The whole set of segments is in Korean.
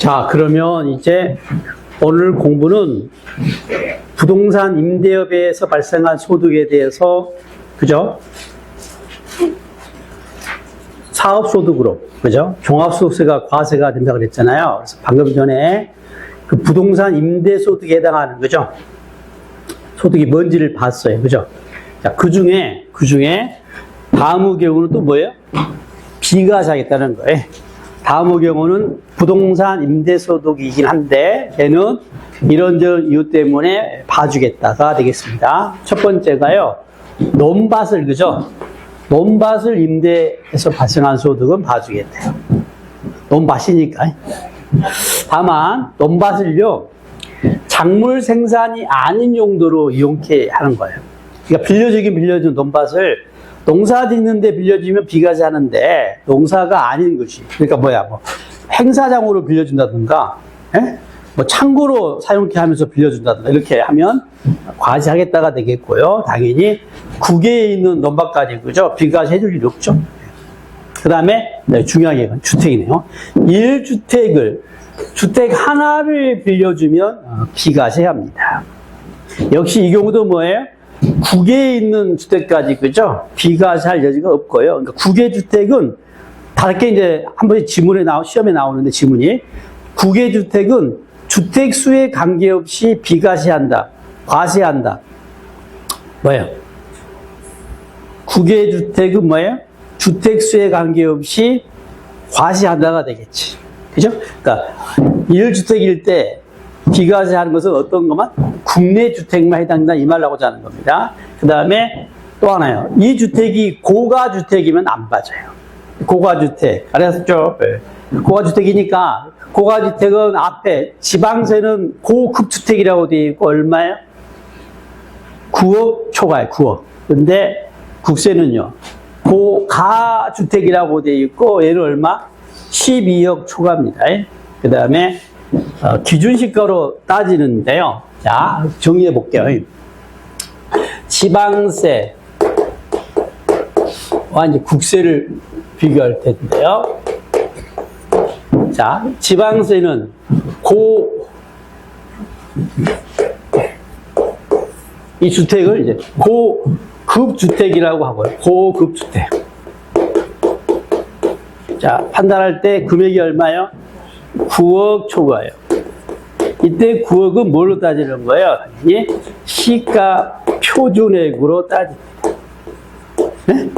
자, 그러면 이제 오늘 공부는 부동산 임대업에서 발생한 소득에 대해서, 그죠? 사업소득으로, 그죠? 종합소득세가 과세가 된다고 그랬잖아요. 그래서 방금 전에 그 부동산 임대소득에 해당하는, 그죠? 소득이 뭔지를 봤어요. 그죠? 자, 그 중에 다음의 경우는 또 뭐예요? 비과세하겠다는 거예요. 다음의 경우는 부동산 임대소득이긴 한데 얘는 이런저런 이유 때문에 봐주겠다가 되겠습니다. 첫 번째가요, 논밭을, 그죠? 논밭을 임대해서 발생한 소득은 봐주겠대요. 논밭이니까. 다만 논밭을요, 작물 생산이 아닌 용도로 이용케 하는 거예요. 그러니까 빌려준 논밭을 농사 짓는데 빌려주면 비과세 하는데 농사가 아닌 것이, 그러니까 뭐 행사장으로 빌려준다든가, 뭐 창고로 사용케 하면서 빌려준다든가 이렇게 하면 과세하겠다가 되겠고요. 당연히 국외에 있는 논밭까지, 그죠? 비과세 해줄 일이 없죠. 그 다음에 중요하게 주택이네요. 1주택을 주택 하나를 빌려주면 비과세 합니다. 역시 이 경우도 뭐예요? 국외에 있는 주택까지, 그죠? 비과세 할 여지가 없고요. 그러니까 국외 주택은 다르게 이제 한 번씩 시험에 나오는데 지문이, 국외 주택은 주택 수에 관계없이 비과세한다, 과세한다. 뭐예요? 국외 주택은 뭐예요? 주택 수에 관계없이 과세한다가 되겠지. 그죠? 그러니까 1주택일 때 비과세하는 것은 어떤 것만? 국내 주택만 해당된다, 이 말을 하고자 하는 겁니다. 그 다음에 또 하나요. 이 주택이 고가주택이면 안 빠져요. 고가주택. 알았죠? 고가주택이니까, 고가주택은 앞에 지방세는 고급주택이라고 되어 있고, 얼마예요? 9억 초과예요, 9억. 근데 국세는요, 고가주택이라고 되어 있고, 얘는 얼마? 12억 초과입니다. 그 다음에 기준시가로 따지는데요. 자, 정리해 볼게요. 지방세와 이제 국세를 비교할 텐데요. 자, 지방세는 이 주택을 이제 고급주택이라고 하고요. 고급주택. 자, 판단할 때 금액이 얼마예요? 9억 초과예요. 이때 9억은 뭘로 따지는 거예요? 시가 표준액으로 따집니다. 네?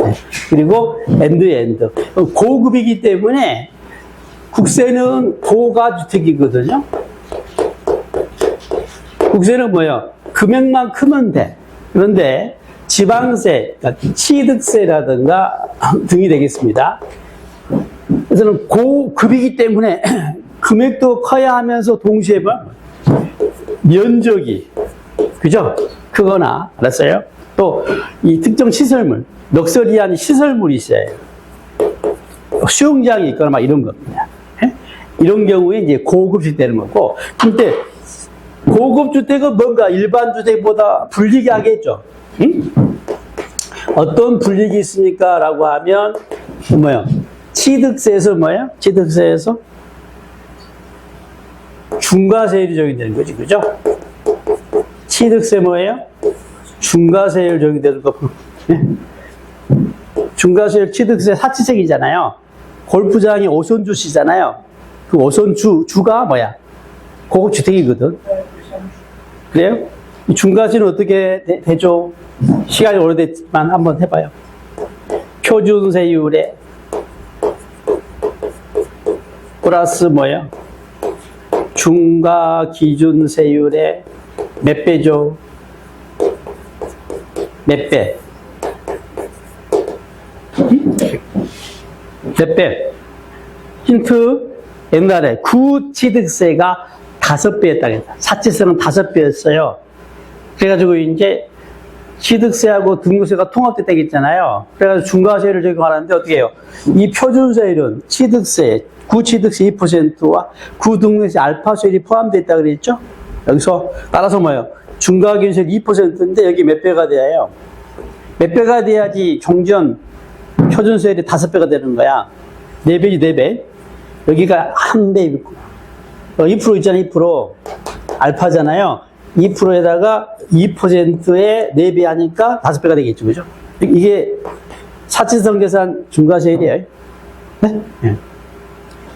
그리고 엔드. 고급이기 때문에 국세는 고가주택이거든요. 국세는 뭐예요? 금액만 크면 돼. 그런데 지방세, 그러니까 취득세라든가 등이 되겠습니다. 그래서는 고급이기 때문에 금액도 커야 하면서 동시에 면적이, 그죠? 크거나, 알았어요? 또 이 특정 시설물, 럭셔리한 시설물이 있어요. 수영장이 있거나 막 이런 겁니다. 이런 경우에 이제 고급주택이 되는 거고, 근데 고급주택은 뭔가 일반 주택보다 불리게 하겠죠. 응? 어떤 불리기 있습니까? 라고 하면 뭐예요? 취득세에서 뭐예요? 취득세에서 중과세율이 적용되는 거지, 그죠? 취득세 뭐예요? 중과세율 적용되는 거. 중과세율 취득세 사치세이잖아요. 골프장이 오선주시잖아요. 그 오선주가 뭐야? 고급주택이거든. 그래요? 이 중과세는 어떻게 되죠? 시간이 오래됐지만 한번 해봐요. 표준세율에 플러스 뭐예요? 중과 기준세율의 몇 배죠? 몇 배? 몇 배? 힌트. 옛날에 구취득세가 5배였다. 사치세는 5배였어요. 그래가지고 이제 취득세하고 등록세가 통합됐다고 했잖아요. 그래가지고 중과세를 적용하는데 어떻게 해요? 이 표준세율은 취득세, 구취득세 2%와 구등록세 알파세율이 포함되어 있다고 그랬죠? 여기서 따라서 뭐예요? 중과기준세율 2%인데 여기 몇 배가 돼요? 몇 배가 돼야지 종전 표준세율이 5배가 되는 거야. 4배지, 4배. 여기가 1배 있고. 2% 있잖아요, 2%. 알파잖아요. 2%에다가 2%에 4배 하니까 5배가 되겠죠, 그죠? 이게 사치성 계산 중과세율이에요. 네? 네.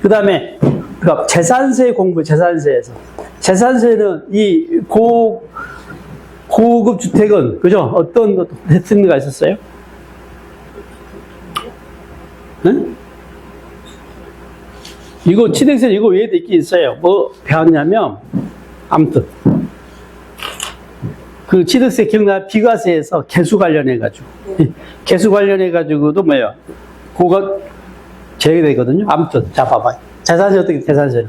그 다음에, 그러니까 재산세 공부, 재산세에서. 재산세는 이 고급 주택은, 그죠? 어떤 혜택가 있었어요? 네? 이거 취득세 이거 왜 있긴 있어요. 뭐 배웠냐면, 아무튼. 그 취득세 기억나? 비과세에서 개수 관련해가지고. 개수 관련해가지고도 뭐예요? 그거 제외되거든요. 아무튼. 자, 봐봐요. 재산세 어떻게, 재산세.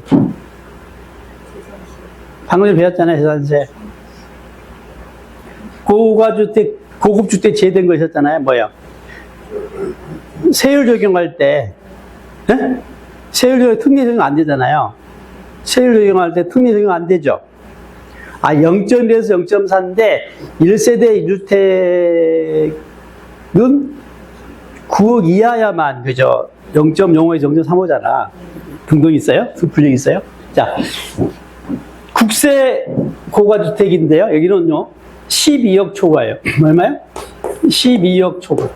방금 전에 배웠잖아요, 재산세. 고가주택, 고급주택 제외된 거 있었잖아요. 뭐예요? 세율 적용할 때, 네? 세율 적용, 특례 적용 안 되잖아요. 세율 적용할 때 특례 적용 안 되죠. 0.1에서 0.4인데, 1세대 1주택은 9억 이하야만, 그죠? 0.05에서 0.35잖아. 등등 있어요? 분류 있어요? 자, 국세 고가주택인데요. 여기는요, 12억 초과예요. 얼마요? 12억 초과.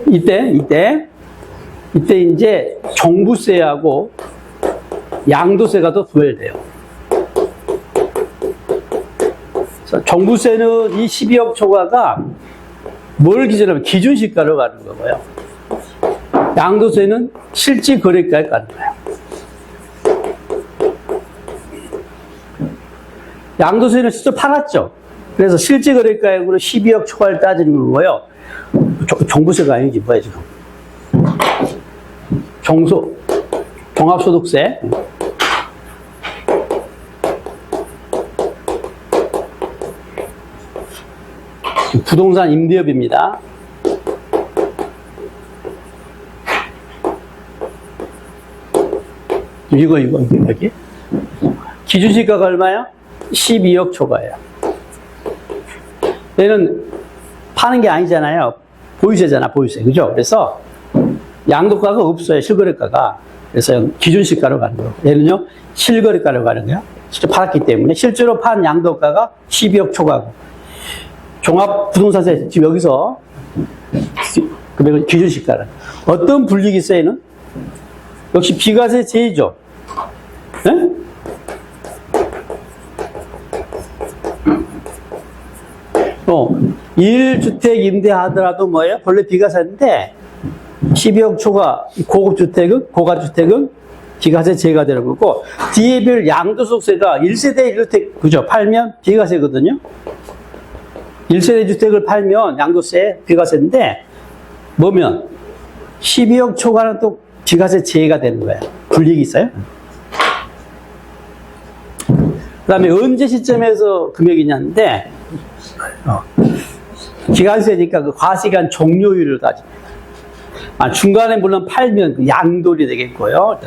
이때 이제 종부세하고 양도세가 더 부여돼요. 종부세는 이 12억 초과가 뭘 기준하면 기준시가로 가는 거고요. 양도세는 실질 거래가에 가는 거예요. 양도세는 실제 팔았죠. 그래서 실질 거래가액으로 12억 초과를 따지는 거고요. 종부세가 아니지 뭐야 지금. 종합소득세. 부동산 임대업입니다. 이거 여기 기준시가가 얼마야? 12억 초과예요. 얘는 파는 게 아니잖아요. 보유세잖아, 보유세. 그죠? 그래서 양도가가 없어요, 실거래가가. 그래서 기준시가로 가는 거예요. 얘는요, 실거래가로 가는 거야. 직접 팔았기 때문에 실제로 판 양도가가 12억 초과고. 종합부동산세 지금 여기서 금액은 기준시가라. 어떤 분리기 있어요, 얘는? 역시 비과세 제외죠. 네? 또 1주택 임대하더라도 뭐예요? 본래 비과세인데 12억 초과 고급주택은 고가주택은 비과세 제외가 되는 거고 뒤에 별 양도소득세가 1세대 1주택 그죠? 팔면 비과세거든요. 1세대 주택을 팔면 양도세 비과세인데 뭐면 12억 초과는 또 비과세 제외가 되는 거예요. 불이익이 있어요. 그 다음에 언제 시점에서 금액이냐인데 기간세니까 그 과세기간 종료율을 따집니다. 중간에 물론 팔면 그 양도리 되겠고요.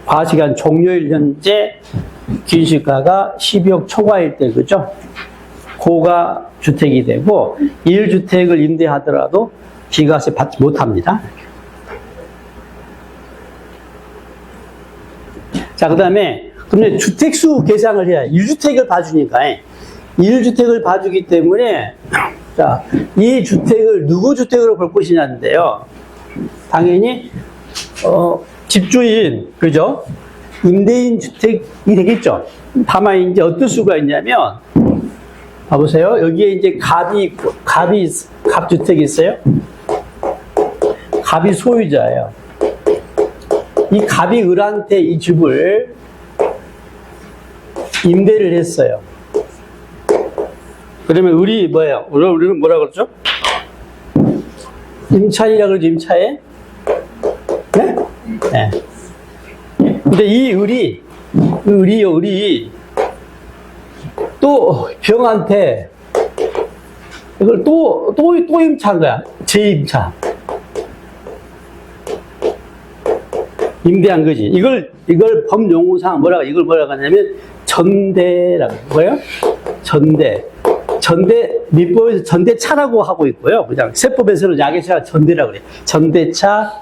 과세기간 종료일 현재 기준시가가 12억 초과일 때 그죠? 고가 주택이 되고 1주택을 임대하더라도 비과세 받지 못합니다. 자, 그 다음에 그러면 주택수 계산을 해야 1주택을 봐주니까 1주택을 봐주기 때문에 자, 이 주택을 누구 주택으로 볼 것이냐인데요. 당연히 집주인 그죠? 임대인 주택이 되겠죠. 다만 이제 어떨 수가 있냐면 봐보세요. 여기에 이제 갑주택이 있어요. 갑이 소유자예요. 이 갑이 을한테 이 집을 임대를 했어요. 그러면 을이 뭐예요? 우리는 뭐라 그러죠? 임차인이라고 그러죠, 임차인? 네? 네. 근데 이 을이 또 병한테 이걸 또 임차한 거야. 재임차. 임대한 거지. 이걸 법용어상 이걸 뭐라고 하냐면 전대라고. 뭐예요? 전대, 민법에서 전대차라고 하고 있고요. 그냥 세법에서는 약의차가 전대라고 그래요. 전대차,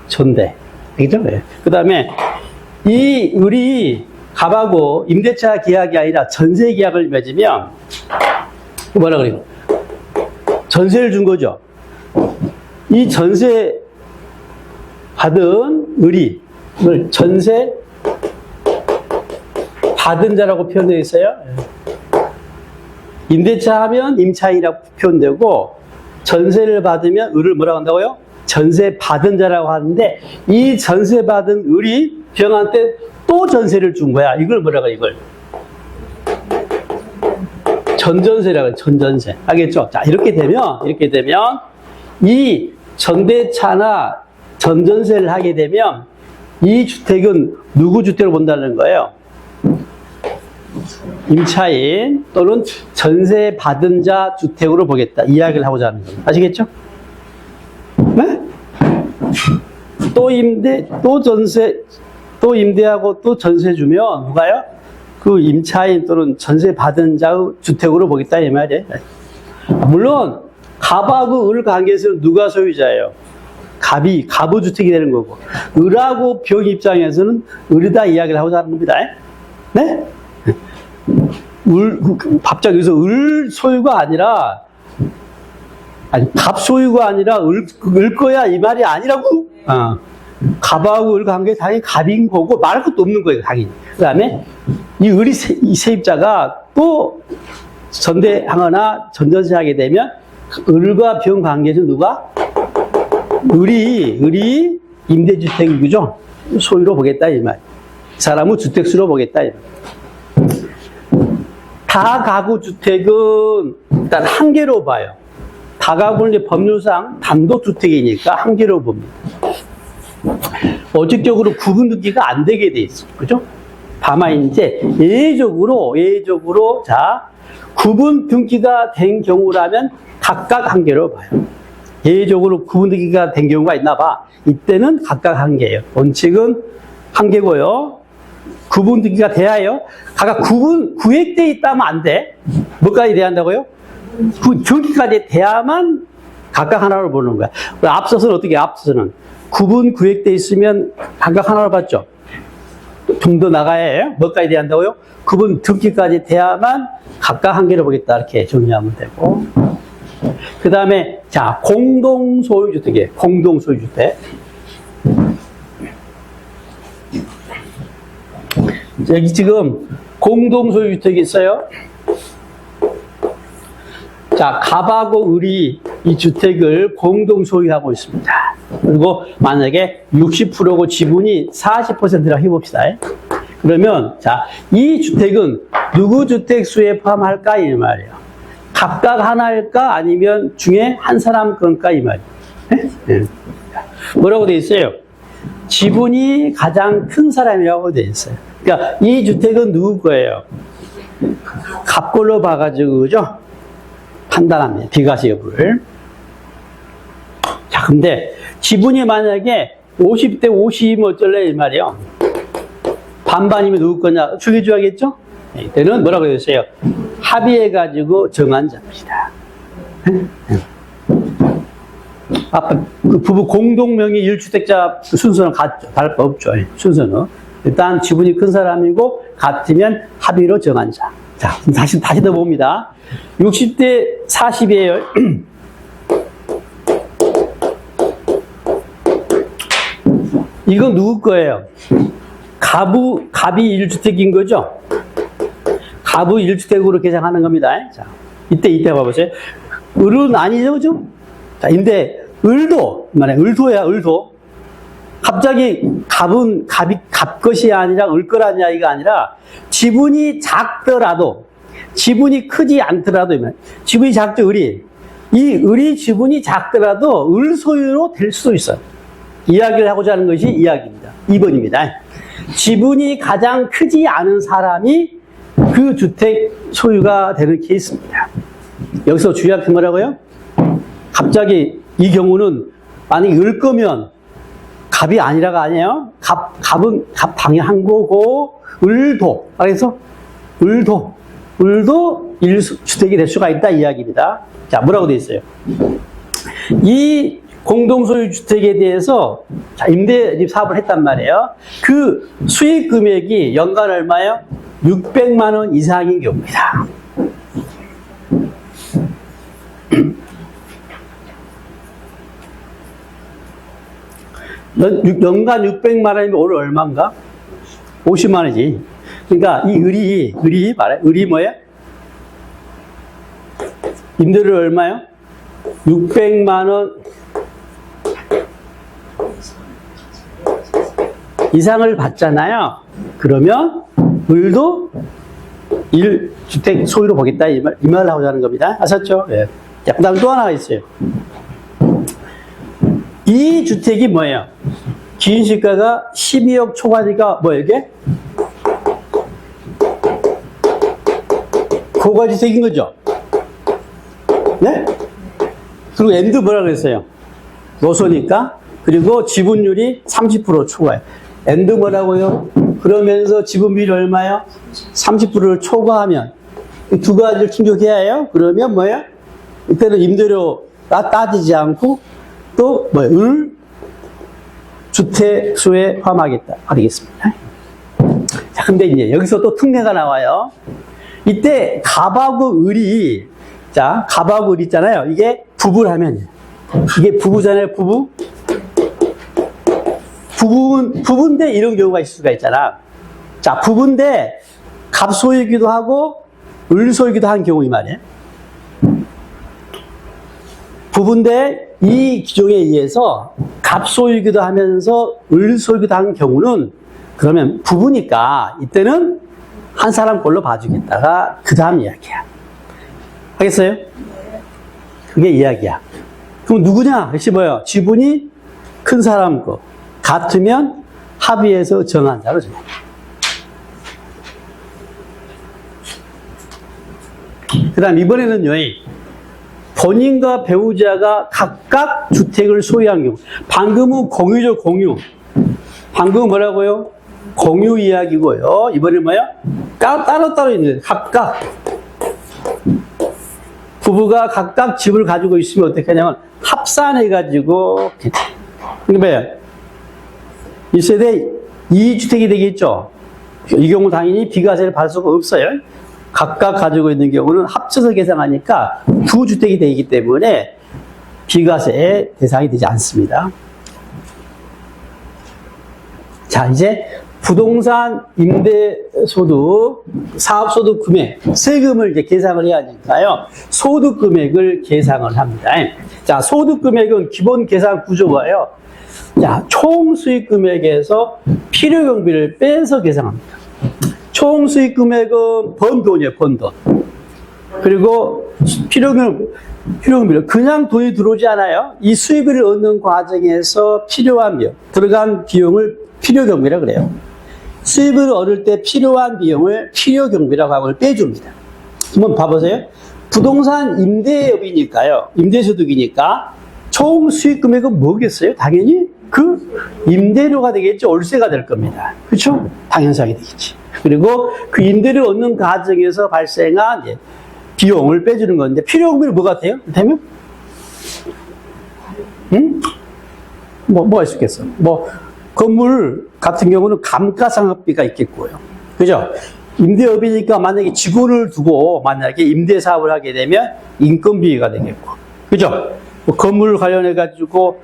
전대. 알겠죠? 네. 그 다음에 이 을이 갑하고 임대차 계약이 아니라 전세 계약을 맺으면 뭐라 그래요? 전세를 준 거죠. 이 전세 받은 을이 전세 받은 자라고 표현되어 있어요. 임대차 하면 임차인이라고 표현되고 전세를 받으면 을을 뭐라고 한다고요? 전세 받은 자라고 하는데 이 전세 받은 을이 병한테 또 전세를 준 거야. 이걸 뭐라고 해, 이걸? 전전세라고 해, 전전세. 알겠죠? 자, 이렇게 되면 이 전대차나 전전세를 하게 되면 이 주택은 누구 주택으로 본다는 거예요? 임차인 또는 전세 받은 자 주택으로 보겠다. 이야기를 하고자 하는 겁니다. 아시겠죠? 네? 또 임대, 또 전세, 또 임대하고 또 전세 주면 누가요? 그 임차인 또는 전세 받은 자의 주택으로 보겠다 이 말이에요. 물론 갑하고 을 관계에서는 누가 소유자예요? 갑이 가부주택이 되는 거고 을하고 병 입장에서는 을이다 이야기를 하고자 하는 겁니다. 네? 갑자기 여기서 을 소유가 아니라 갑 소유가 아니라 을 거야 이 말이 아니라고. 갑하고 을 관계 당연히 갑인 거고 말할 것도 없는 거예요, 당연히. 그 다음에 이 을이 이 세입자가 또 전대하거나 전전세하게 되면 을과 병 관계에서 누가? 을이 임대주택이죠. 소유로 보겠다 이 말. 사람은 주택수로 보겠다 이 말. 다가구 주택은 일단 한 개로 봐요. 다가구는 이제 법률상 단독주택이니까 한 개로 봅니다. 어직적으로 구분 등기가 안 되게 돼 있어요. 그죠? 다만 이제 예외적으로 자, 구분 등기가 된 경우라면 각각 한 개로 봐요. 예외적으로 구분 등기가 된 경우가 있나 봐. 이때는 각각 한 개예요. 원칙은 한 개고요. 구분 등기가 돼야 해요. 각각 구획돼 있다면 안 돼. 뭐까지 돼야 한다고요? 등기까지 돼야만 각각 하나로 보는 거야. 앞서서는 어떻게 앞서서는 구분 구획돼 있으면 각각 하나로 봤죠. 좀 더 나가야 해요. 뭐까지 돼야 한다고요? 구분 등기까지 돼야만 각각 한 개로 보겠다. 이렇게 정리하면 되고. 그 다음에 자 공동소유주택이에요. 공동소유주택. 여기 지금 공동소유주택이 있어요. 자, 갑하고 을이 이 주택을 공동 소유하고 있습니다. 그리고 만약에 60%고 지분이 40%라 해봅시다. 그러면 자, 이 주택은 누구 주택수에 포함할까 이 말이에요. 각각 하나일까 아니면 중에 한 사람 건가 이 말이에요. 네? 뭐라고 돼 있어요? 지분이 가장 큰 사람이라고 돼 있어요. 그러니까 이 주택은 누구 거예요? 갑 걸로 봐가지고 그죠? 판단합니다. 비과세 여부를. 자, 근데 지분이 만약에 50대 50이면 어쩔래 이 말이에요. 반반이면 누구 거냐? 주기주하겠죠? 이때는 뭐라고 했어요? 합의해가지고 정한 자입니다. 아까 그 부부 공동명의 1주택자 순서는 같죠. 다를 바 없죠. 순서는. 일단 지분이 큰 사람이고 같으면 합의로 정한 자. 자, 다시 더 봅니다. 60대 40이에요. 이건 누구 거예요? 갑이 1주택인 거죠? 갑이 1주택으로 계산하는 겁니다. 자, 이때 봐보세요. 을은 아니죠, 좀? 자, 근데 을도, 을도야, 을도. 갑자기 갑 것이 아니라 을 거라는 이야기가 아니라 지분이 작더라도 지분이 크지 않더라도 지분이 작죠, 을이. 이 을이 지분이 작더라도 을 소유로 될 수도 있어요. 이야기를 하고자 하는 것이 이야기입니다. 2번입니다. 지분이 가장 크지 않은 사람이 그 주택 소유가 되는 케이스입니다. 여기서 주의할 게 뭐라고요? 갑자기 이 경우는 만약에 을 거면 갑이 아니라가 아니에요. 갑은 당연한 거고 을도. 그래서 을도 1주택이 될 수가 있다 이야기입니다. 자, 뭐라고 되어 있어요? 이 공동소유 주택에 대해서 임대집 사업을 했단 말이에요. 그 수익 금액이 연간 얼마요? 600만 원 이상인 경우입니다. 연간 600만 원이면 오늘 얼마인가? 50만 원이지. 그러니까 이 을이 말해. 을이 뭐예요? 임대료 얼마요? 600만 원 이상을 받잖아요. 그러면 을도 1주택 소유로 보겠다 이 말을 하고자 하는 겁니다. 아셨죠? 예. 자, 그 다음 또 하나가 있어요. 이 주택이 뭐예요? 기인시가가 12억 초과니까 뭐예요 이게? 고가주택인 거죠? 네? 그리고 엔드 뭐라 그랬어요? 노소니까. 그리고 지분율이 30% 초과해요. 엔드 뭐라고요? 그러면서 지분비율이 얼마요? 30%를 초과하면 이 두 가지를 충족해야 해요. 그러면 뭐예요? 이때는 임대료 따지지 않고 또 뭐예요? 을 주택수에 포함하겠다. 되겠습니다. 자, 근데 이제 여기서 또 특례가 나와요. 이때 갑하고 을이 자, 갑하고 을 있잖아요. 이게 부부라면 이게 부부잖아요. 부부인데 이런 경우가 있을 수가 있잖아. 자, 부부인데 갑소이기도 하고 을소이기도 한 경우 이 말이에요. 부부인데 이 규정에 의해서 갑소이기도 하면서 을소이기도 한 경우는 그러면 부부니까 이때는 한 사람 꼴로 봐주겠다가 그 다음 이야기야. 알겠어요? 그게 이야기야. 그럼 누구냐? 역시 뭐예요? 지분이 큰 사람 거. 같으면 합의해서 정한 자로 정해. 그 다음 이번에는요. 본인과 배우자가 각각 주택을 소유한 경우. 방금은 공유죠, 공유. 방금은 뭐라고요? 공유 이야기고요. 이번에는 뭐예요? 따로따로 있는 각각. 부부가 각각 집을 가지고 있으면 어떻게 하냐면 합산해가지고 이게 뭐예요? 1세대 2주택이 되겠죠. 이 경우 당연히 비과세를 받을 수가 없어요. 각각 가지고 있는 경우는 합쳐서 계산하니까 2주택이 되기 때문에 비과세의 대상이 되지 않습니다. 자, 이제 부동산 임대소득, 사업소득 금액, 세금을 이제 계상을 해야 하니까요. 소득 금액을 계상을 합니다. 자, 소득 금액은 기본 계산 구조가요. 자, 총 수익 금액에서 필요 경비를 빼서 계상합니다. 총 수익 금액은 번 돈이에요, 번 돈. 그리고 필요 경비를 그냥 돈이 들어오지 않아요. 이 수익을 얻는 과정에서 필요한 비용, 들어간 비용을 필요 경비라고 그래요. 수입을 얻을 때 필요한 비용을 필요 경비라고 하고 빼줍니다. 한번 봐보세요. 부동산 임대업이니까요. 임대소득이니까 총 수익 금액은 뭐겠어요? 당연히 그 임대료가 되겠죠. 월세가 될 겁니다. 그렇죠? 당연하게 되겠지. 그리고 그 임대료 얻는 과정에서 발생한 비용을 빼주는 건데 필요 경비는 뭐 같아요? 되면? 뭐가 있겠어? 건물 같은 경우는 감가상각비가 있겠고요. 그죠? 임대업이니까 만약에 직원을 두고 만약에 임대 사업을 하게 되면 인건비가 되겠고. 그죠? 건물 관련해가지고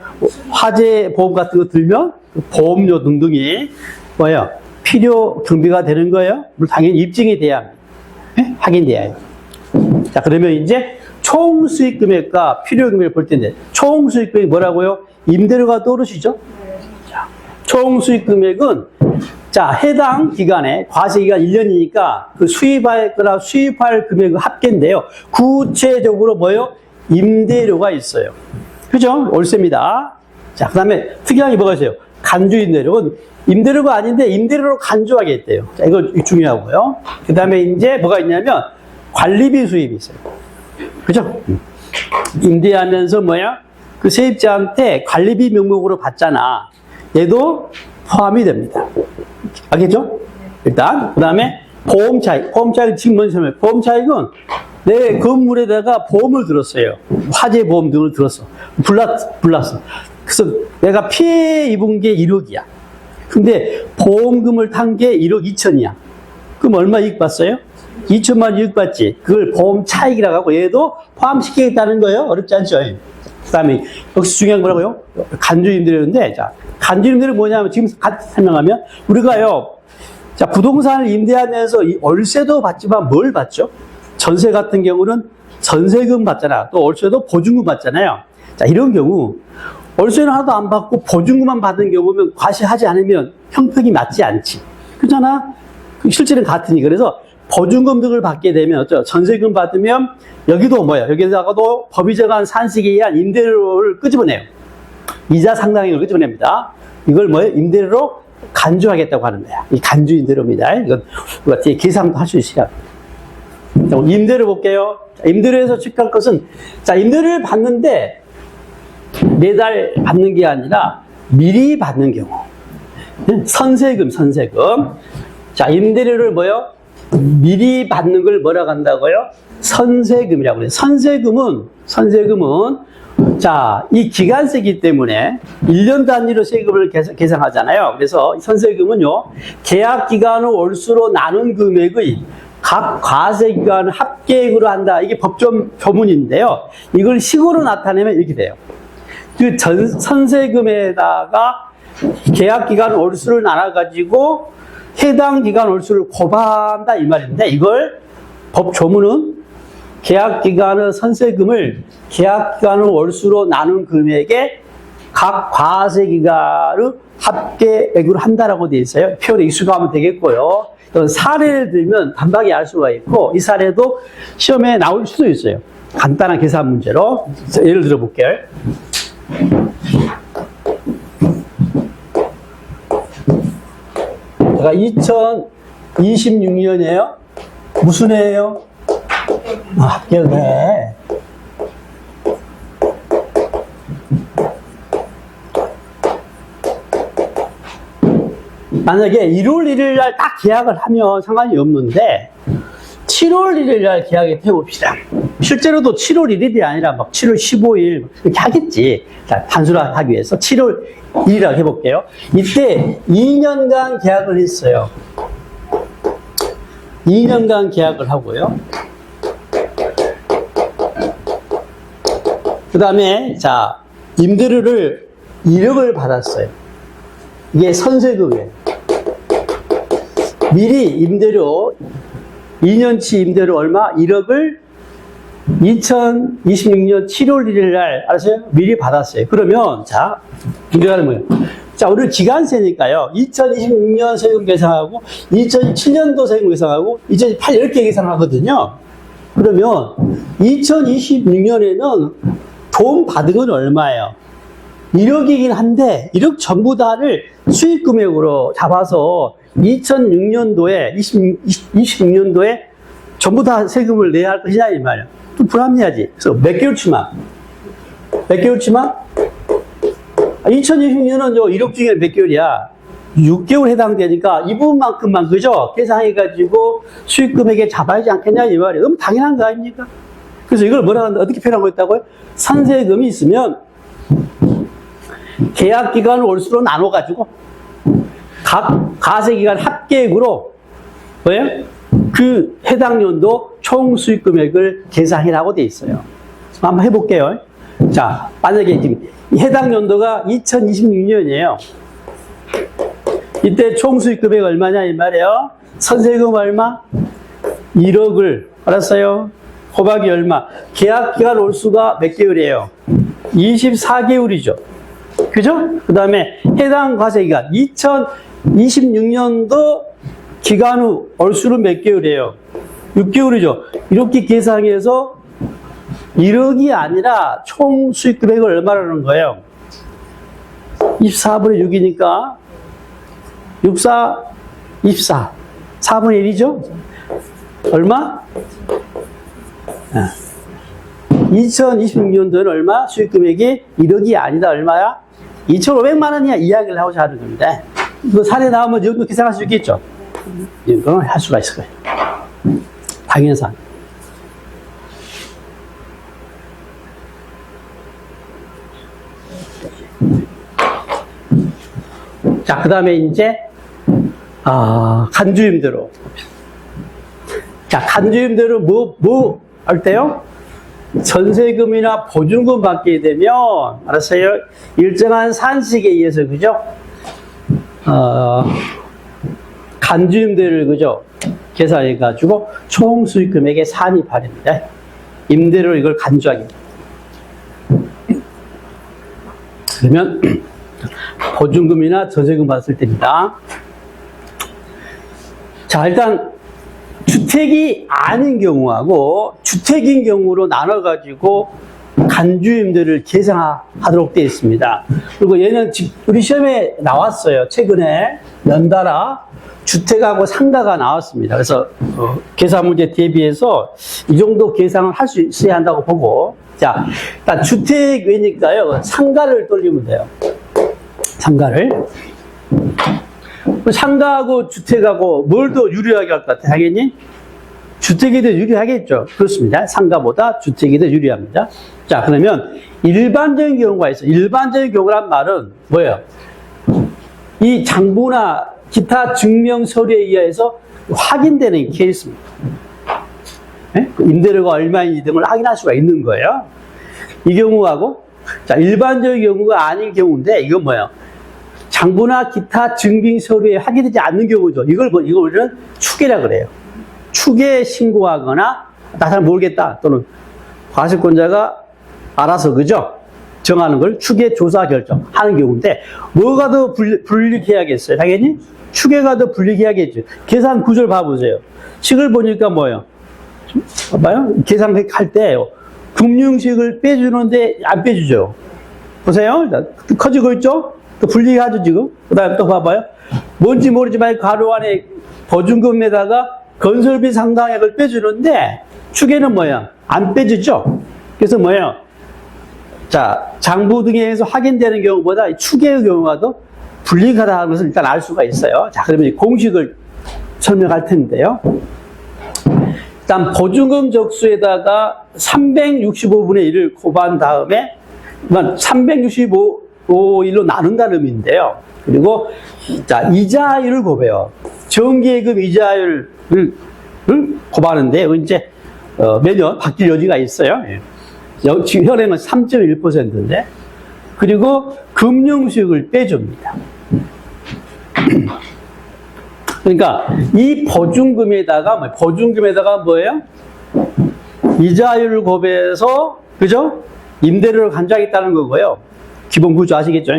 화재 보험 같은 거 들면 보험료 등등이 뭐예요? 필요 경비가 되는 거예요? 물론 당연히 입증이 돼야 합니다. 네? 확인돼야 해요. 자, 그러면 이제 총 수익 금액과 필요 금액을 볼 텐데 총 수익 금액이 뭐라고요? 임대료가 떠오르시죠? 총 수익 금액은 자, 해당 기간에 과세기간 1년이니까 그 수입할 거나 수입할 금액의 합계인데요. 구체적으로 뭐예요? 임대료가 있어요. 그죠? 월세입니다. 자, 그 다음에 특이한 게 뭐가 있어요? 간주 임대료는 임대료가 아닌데 임대료로 간주하게 했대요. 자, 이거 중요하고요. 그 다음에 이제 뭐가 있냐면 관리비 수입이 있어요. 그죠? 임대하면서 뭐야? 그 세입자한테 관리비 명목으로 받잖아. 얘도 포함이 됩니다. 알겠죠? 일단, 그 다음에 보험 차익. 보험 차익은 지금 뭔지 설명해요. 보험 차익은 내 건물에다가 보험을 들었어요. 화재 보험 등을 들었어. 불났어. 그래서 내가 피해 입은 게 1억이야. 근데 보험금을 탄 게 1억 2천이야. 그럼 얼마 이익 봤어요? 2천만 이익 봤지. 그걸 보험 차익이라고 하고 얘도 포함시키겠다는 거예요. 어렵지 않죠? 그 다음에 역시 중요한 거라고요. 간주임대료인데, 자, 간주임대료 뭐냐면 지금 같이 설명하면 우리가요, 자, 부동산을 임대하면서 이 월세도 받지만 뭘 받죠? 전세 같은 경우는 전세금 받잖아. 또 월세도 보증금 받잖아요. 자, 이런 경우 월세는 하나도 안 받고 보증금만 받은 경우면 과세하지 않으면 형평이 맞지 않지. 그렇잖아? 실제는 같으니. 그래서 보증금 등을 받게 되면 어쩌? 전세금 받으면 여기도 뭐야? 여기다가도 법이 정한 산식에 의한 임대료를 끄집어내요. 이자 상당액을 끄집어냅니다. 이걸 뭐예요? 임대료로 간주하겠다고 하는 거야. 이 간주 임대료입니다. 이건 우리가 뒤에 계산도 할 수 있어요. 임대료 볼게요. 임대료에서 측할 것은, 자, 임대료를 받는데 매달 받는 게 아니라 미리 받는 경우. 선세금. 자, 임대료를 뭐요? 미리 받는 걸 뭐라고 한다고요? 선세금이라고 해요. 선세금은, 자, 이 기간세이기 때문에 1년 단위로 세금을 계상하잖아요. 그래서 선세금은요, 계약 기간을 월수로 나눈 금액의 각 과세 기간을 합계액으로 한다. 이게 법정 조문인데요. 이걸 식으로 나타내면 이렇게 돼요. 그 선세금에다가 계약 기간 월수를 나눠가지고 해당 기간 월수를 곱한다 이 말인데, 이걸 법 조문은 계약 기간의 선세금을 계약 기간의 월수로 나눈 금액에 각 과세 기간의 합계액으로 한다라고 되어 있어요. 표현에 익숙하면 되겠고요. 사례를 들면 단박에 알 수가 있고, 이 사례도 시험에 나올 수도 있어요. 간단한 계산 문제로. 예를 들어 볼게요. 제가 2026년이에요. 무슨 해예요? 합격해. 만약에 1월 1일 날 딱 계약을 하면 상관이 없는데 7월 1일 날 계약에 태웁시다. 실제로도 7월 1일이 아니라 막 7월 15일 이렇게 하겠지. 자, 단순화하기 위해서 7월 1일이라고 해볼게요. 이때 2년간 계약을 했어요. 2년간 계약을 하고요. 그 다음에 자, 임대료를 1억을 받았어요. 이게 선세금이에요. 미리 임대료 2년치 임대료 얼마? 1억을 2026년 7월 1일 날 알았어요? 미리 받았어요. 그러면 자, 문제가 뭐예요? 자, 우리 기간세니까요. 2026년 세금 계산하고 2027년도 세금 계산하고 2028 이렇게 계산하거든요. 그러면 2026년에는 돈 받은 건 얼마예요? 1억이긴 한데 1억 전부 다를 수익 금액으로 잡아서 2006년도에 26년도에 전부 다 세금을 내야 할 것이냐 이 말이야. 좀 불합리하지. 그래서 몇 개월치만 2026년은 1억 중에 몇 개월이야? 6개월 해당되니까 이 부분만큼만 그죠? 계산해가지고 수익 금액에 잡아야지 않겠냐 이 말이야. 너무 당연한 거 아닙니까? 그래서 이걸 뭐라고 한다? 어떻게 표현하고 있다고요? 선세금이 있으면 계약 기간을 월수로 나눠가지고 각 과세기간 합계액으로 뭐예요? 그 해당 연도 총 수익 금액을 계산해라고 돼 있어요. 한번 해볼게요. 자, 만약에 지금 해당 연도가 2026년이에요. 이때 총 수익 금액 얼마냐 이 말이에요. 선세금 얼마? 1억을 알았어요. 곱하기 얼마? 계약 기간 월수가 몇 개월이에요? 24개월이죠. 그죠? 그 다음에 해당 과세기간 2026년도 기간 후 월수는 몇 개월이에요? 6개월이죠. 이렇게 계산해서 1억이 아니라 총 수익 금액을 얼마라는 거예요? 24분의 6이니까 64, 24 4분의 1이죠? 얼마? 2026년도에는 얼마? 수익 금액이 1억이 아니다 얼마야? 2,500만 원이야 이야기를 하고자 하는 겁니다. 이거 사례 나오면 여기도 계산할 수 있겠죠? 이건 할 수가 있을 거예요. 당연상. 자, 그 다음에 이제, 간주임대로. 자, 간주임대로 뭐 할 때요? 전세금이나 보증금 받게 되면, 알았어요? 일정한 산식에 의해서, 그죠? 간주임대를, 그죠? 계산해가지고, 총 수익 금액의 산입하랍니다. 임대료 이걸 간주하게. 그러면, 보증금이나 전세금 받았을 때입니다. 자, 일단, 주택이 아닌 경우하고 주택인 경우로 나눠가지고 간주임대를 계산하도록 되어 있습니다. 그리고 얘는 우리 시험에 나왔어요. 최근에 연달아 주택하고 상가가 나왔습니다. 그래서 계산 문제 대비해서 이 정도 계산을 할 수 있어야 한다고 보고, 자, 일단 주택 외니까요. 상가를 돌리면 돼요. 상가를. 상가하고 주택하고 뭘 더 유리하게 할 것 같아요? 당연히 주택이 더 유리하겠죠. 그렇습니다. 상가보다 주택이 더 유리합니다. 자, 그러면 일반적인 경우가 있어요. 일반적인 경우란 말은 뭐예요? 이 장부나 기타 증명 서류에 의해서 확인되는 케이스입니다. 네? 임대료가 얼마인지 등을 확인할 수가 있는 거예요. 이 경우하고, 자, 일반적인 경우가 아닌 경우인데, 이건 뭐예요? 장부나 기타 증빙 서류에 확인되지 않는 경우죠. 이걸 우리는 추계라 그래요. 추계 신고하거나, 나 잘 모르겠다. 또는 과세권자가 알아서, 그죠? 정하는 걸 추계 조사 결정하는 경우인데, 뭐가 더 불리해야겠어요? 당연히 추계가 더 불리해야겠죠. 계산 구조를 봐보세요. 식을 보니까 뭐예요? 봐봐요. 계산할 때, 금융식을 빼주는데 안 빼주죠. 보세요. 커지고 있죠? 또 불리하죠, 지금. 그 다음에 또 봐봐요. 뭔지 모르지만 가로 안에 보증금에다가 건설비 상당액을 빼주는데, 추계는 뭐야? 안 빼주죠? 그래서 뭐예요? 자, 장부 등에서 확인되는 경우보다 추계의 경우가 더 불리하다는 것을 일단 알 수가 있어요. 자, 그러면 공식을 설명할 텐데요. 일단 보증금 적수에다가 365분의 1을 곱한 다음에 365일로 나눈다는 의미인데요. 그리고 자, 이자율을 곱해요. 정기예금 이자율을 곱하는데 이제 매년 바뀔 여지가 있어요. 지금 현행은 3.1%인데, 그리고 금융수익을 빼줍니다. 그러니까 이 보증금에다가 뭐예요? 이자율을 곱해서, 그죠? 임대료를 간주하겠다는 거고요. 기본 구조 아시겠죠?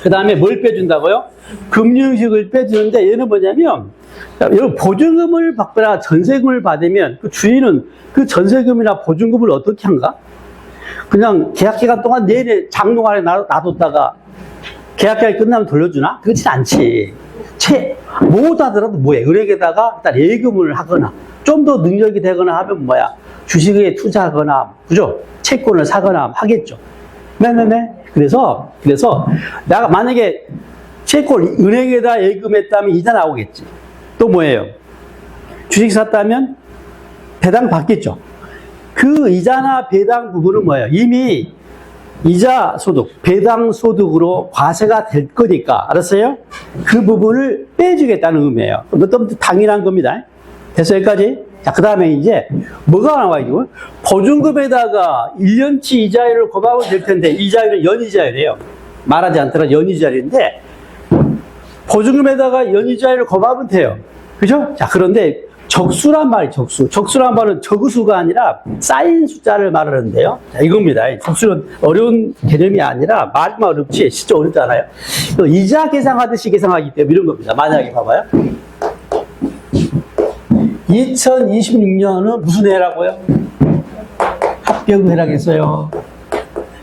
그 다음에 뭘 빼준다고요? 금융수익을 빼주는데, 얘는 뭐냐면, 여러분, 보증금을 받거나 전세금을 받으면 그 주인은 그 전세금이나 보증금을 어떻게 한가? 그냥 계약기간 동안 내내 장롱 안에 놔뒀다가 계약기간이 끝나면 돌려주나? 그렇진 않지. 못하더라도 뭐해? 은행에다가 일단 예금을 하거나 좀 더 능력이 되거나 하면 뭐야? 주식에 투자하거나, 그죠? 채권을 사거나 하겠죠. 네네네. 그래서 내가 만약에 채권 은행에다 예금했다면 이자 나오겠지. 또 뭐예요? 주식 샀다면 배당 받겠죠. 그 이자나 배당 부분은 뭐예요? 이미 이자 소득, 배당 소득으로 과세가 될 거니까, 알았어요? 그 부분을 빼주겠다는 의미예요. 너무 당연한 겁니다. 됐어요, 여기까지? 자, 그 다음에 이제 뭐가 나와요? 보증금에다가 1년치 이자율을 곱하면 될 텐데, 이자율은 연이자율이에요. 말하지 않더라도 연이자율인데, 보증금에다가 연이자율을 곱하면 돼요. 그죠? 자, 그런데 적수란 말이 적수란 말은 적수가 아니라 쌓인 숫자를 말하는데요. 자, 이겁니다. 적수는 어려운 개념이 아니라 말만 어렵지 진짜 어렵잖아요. 이자 계산하듯이 계산하기 때문에 이런 겁니다. 만약에 봐봐요. 2026년은 무슨 해라고요? 합병해라겠어요.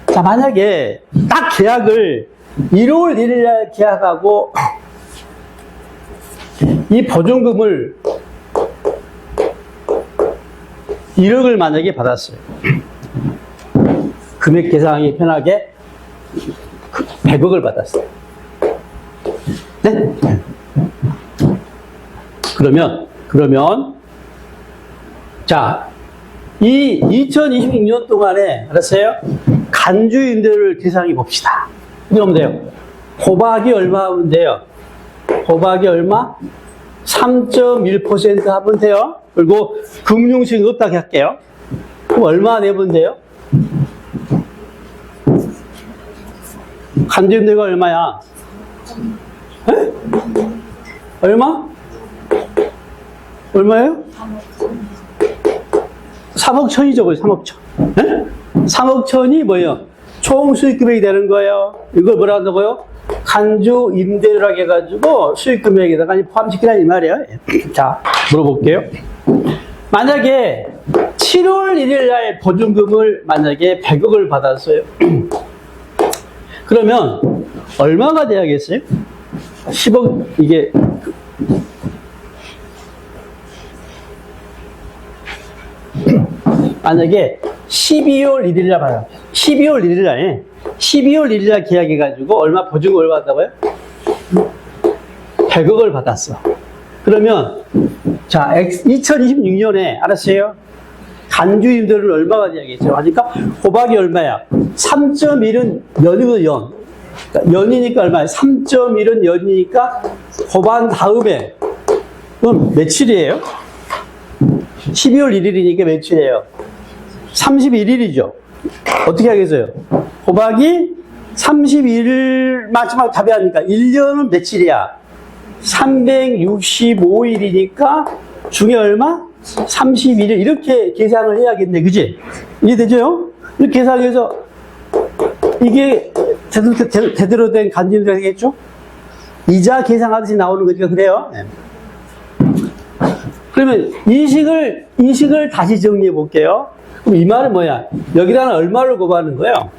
자, 만약에 딱 계약을 1월 1일 날 계약하고 이 보증금을 1억을 만약에 받았어요. 금액 계산하기 편하게 100억을 받았어요. 네? 그러면 자, 이 2026년 동안에 알았어요? 간주임대를 계산해 봅시다. 이러면 돼요. 곱하기 얼마 하면 돼요? 곱하기 얼마? 3.1% 하면 돼요. 그리고 금융수익 없다고 할게요. 그럼 얼마 내면 돼요? 간주임대가 얼마야? 에? 얼마? 얼마예요? 3억 천이죠, 3억 천. 에? 3억 천이 뭐예요? 총 수익 금액이 되는 거예요. 이걸 뭐라 한다고요? 간주 임대료라고 해가지고 수익 금액에다가 포함시키라는 이 말이에요. 자, 물어볼게요. 만약에 7월 1일 날 보증금을 만약에 100억을 받았어요. 그러면 얼마가 돼야겠어요? 10억, 이게. 만약에 12월 1일 날 받아요. 12월 1일 날에 12월 1일 날 계약해가지고 얼마 보증금을 받았다고요? 100억을 받았어. 그러면 자 2026년에 알았어요? 간주 임대료는 얼마가 돼야겠죠? 하니까 곱하기 얼마야? 3.1은 연이거든, 연. 연이니까 얼마야? 3.1은 연이니까 곱한 다음에 그럼 며칠이에요? 12월 1일이니까 며칠이에요? 31일이죠. 어떻게 하겠어요? 곱하기 31일 마지막 답이 하니까 1년은 며칠이야? 365일이니까 중에 얼마? 31일 이렇게 계산을 해야겠네. 그지? 이해되죠? 이렇게 계산해서 이게 제대로 된 간주임대가 되겠죠? 이자 계산하듯이 나오는 거니까 그래요. 네. 그러면 인식을 다시 정리해 볼게요. 그럼 이 말은 뭐야? 여기다가 얼마를 곱하는 거예요?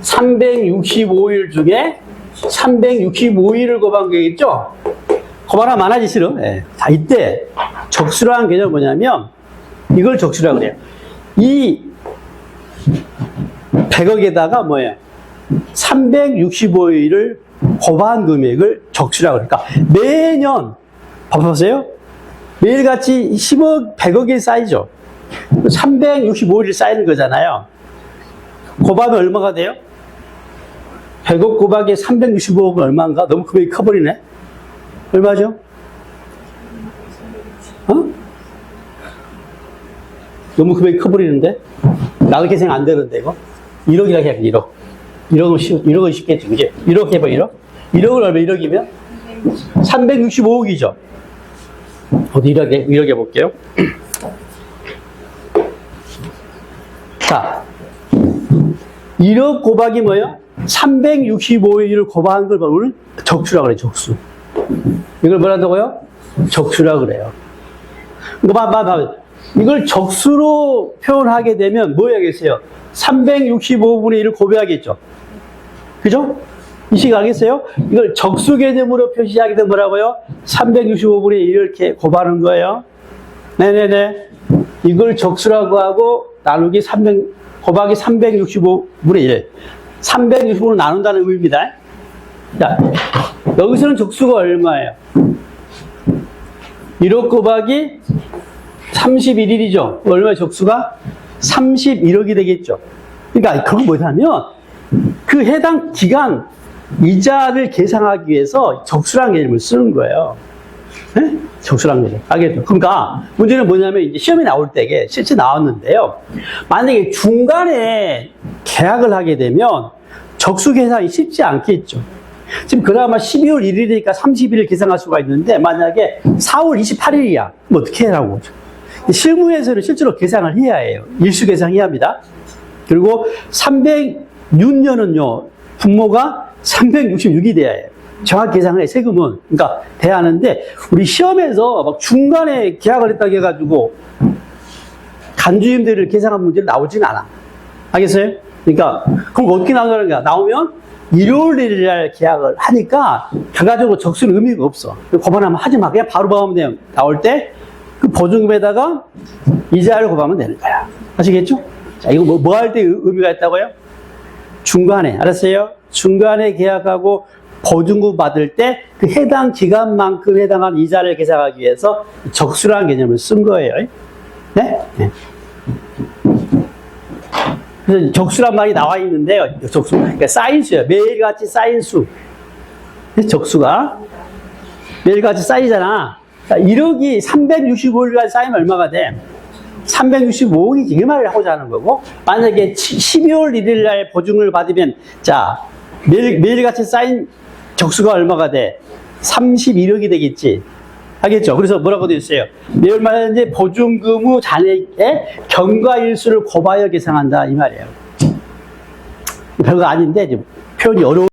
365일 중에 365일을 곱한 거겠죠? 곱하나 많아지 싫어. 네. 자, 이때 적수라는 개념은 뭐냐면 이걸 적수라고 그래요. 이 100억에다가 뭐예요? 365일을 곱한 금액을 적수라고 그러니까 매년 봐보세요. 매일같이 10억, 100억이 쌓이죠. 365일이 쌓이는 거잖아요. 곱하면 얼마가 돼요? 100억 곱하기 365억은 얼마인가? 너무 금액이 커버리네. 얼마죠? 어? 너무 금액이 커버리는데? 나도 계산 안 되는데, 이거? 1억이라 해야 돼, 1억. 1억은 쉽겠지, 그지? 1억 해봐, 1억? 1억은 얼마, 1억이면? 365억이죠. 어디 1억 해볼게요. 자, 1억 곱하기 뭐예요? 365일을 곱한 걸 오늘 적수라고 그래요, 적수. 이걸 뭐라 한다고요? 적수라고 그래요. 이걸 적수로 표현하게 되면 뭐 해야겠어요? 365분의 1을 곱해야겠죠. 그죠? 이식 알겠어요? 이걸 적수 개념으로 표시하게 되면 뭐라고요? 365분의 1을 이렇게 곱하는 거예요. 네네네. 이걸 적수라고 하고 나누기 곱하기 365분의 1. 365로 나눈다는 의미입니다. 자, 여기서는 적수가 얼마예요? 1억 곱하기 31일이죠. 얼마의 적수가? 31억이 되겠죠. 그러니까 그건 뭐냐면 그 해당 기간 이자를 계산하기 위해서 적수라는 개념을 쓰는 거예요. 네? 적수라는 개념. 알겠죠? 그러니까 문제는 뭐냐면 이제 시험이 나올 때게 실제 나왔는데요. 만약에 중간에 계약을 하게 되면 적수 계산이 쉽지 않겠죠. 지금 그나마 12월 1일이니까 30일을 계산할 수가 있는데 만약에 4월 28일이야. 그럼 어떻게 해라고. 실무에서는 실제로 계산을 해야 해요. 일수 계산해야 합니다. 그리고 306년은요. 분모가 366이 돼야 해요. 정확히 계산을 해, 세금은. 그러니까 돼야 하는데 우리 시험에서 막 중간에 계약을 했다고 해가지고 간주임대를 계산한 문제는 나오진 않아. 알겠어요? 그러니까 그럼 어떻게 나오는 거야? 나오면 1월 1일 날 계약을 하니까 결과적으로 적수는 의미가 없어. 곱하면 하지 마. 그냥 바로 보면 돼요. 나올 때 그 보증금에다가 이자를 곱하면 되는 거야. 아시겠죠? 자, 이거 뭐 할 때 의미가 있다고요? 중간에, 알았어요? 중간에 계약하고 보증금 받을 때 그 해당 기간만큼 해당한 이자를 계산하기 위해서 적수라는 개념을 쓴 거예요. 네? 네. 그래서 적수란 말이 나와 있는데요. 적수. 그러니까 쌓인수예요. 매일같이 쌓인 수. 적수가 매일같이 쌓이잖아. 1억이 365일까지 쌓이면 얼마가 돼? 365억이지. 이 말을 하고자 하는 거고, 만약에 12월 1일 날 보증을 받으면, 자, 매일같이 쌓인 적수가 얼마가 돼? 31억이 되겠지. 알겠죠? 그래서 뭐라고 되어 있어요? 매월마다 이제 보증금 후 잔액의 경과일수를 곱하여 계산한다. 이 말이에요. 별거 아닌데, 표현이 어려워.